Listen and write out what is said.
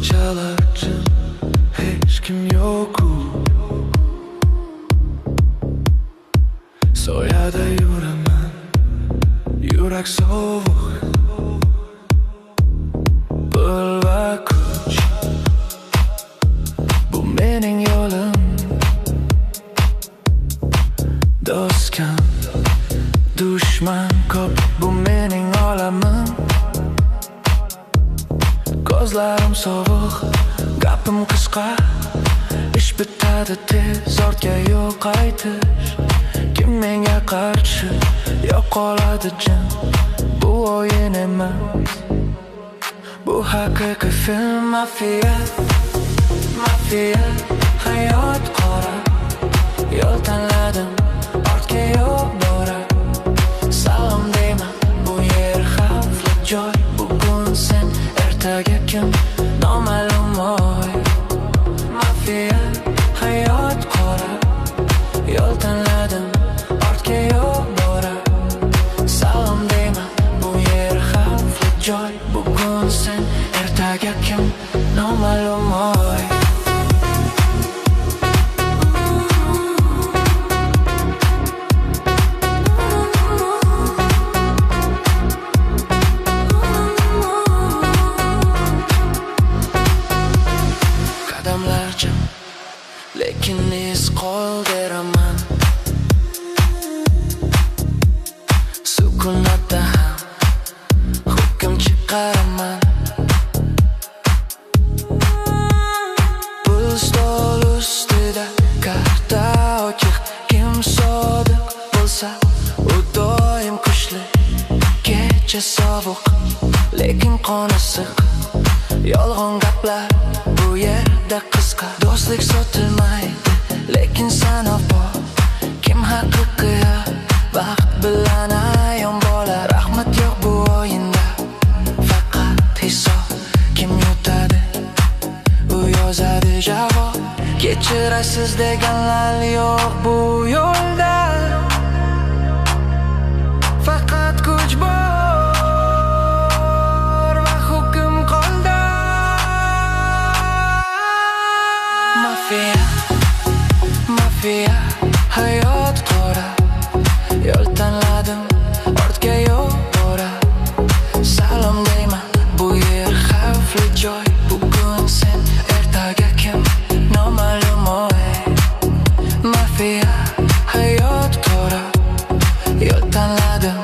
ko'chalar jim, hech kim yo'q-ku. Soyada yuraman, yurak sovuq. Pul va kuch, bu mening yo'lim. Do'st kam, dushman ko'p, bu mening olamim. Ko'zlarim sovuq, gapim qisqa. Ish bitadi tez, ortga yo'q qaytish. Kim menga qarshi, yo'q qoladi jim. Bu o'yin emas, bu haqiqiy film. Mafiya, mafiya, hayot qora. Yo'l tanladim, ortga yo'q bora. Salom deyman, bu yer xavfli joy. Bugun sen, ertaga kim, noma'lum oy. Mafiya, hayot qora. Yo'l tanladim, ortga yo'q bora. Salom deyman, bu yer xavfli joy. Bugun sen, ertaga kim, noma'lum oy. Qadamlar jim, lekin iz qoldiraman. Sukunatda ham hukm chiqaraman. Pul stol ustida, karta ochiq. Kim sodiq bo'lsa, u doim kuchli. Kecha sovuq, lekin qoni issiq. Yolg'on gaplar bu yerda qisqa. Do'stlik sotilmaydi, lekin sanoq bor. Kim haqiqiy vaqt bilan ayon bo'lar. Rahmat yo'q bu o'yinda, faqat hisob. Kim yutadi, u yozadi javob. Kechirasiz deganlar yo'q bu yo'lda, faqat kuch bor va hukm qo'lda. Mafiya, mafiya, hayot qora. Yo'l tanladim, ortga yo'q bora. Salom deyman, bu yer xavfli joy. Bugun sen, ertaga kim, noma'lum oy. Mafiya, hayot qora. Yo'l tanladim,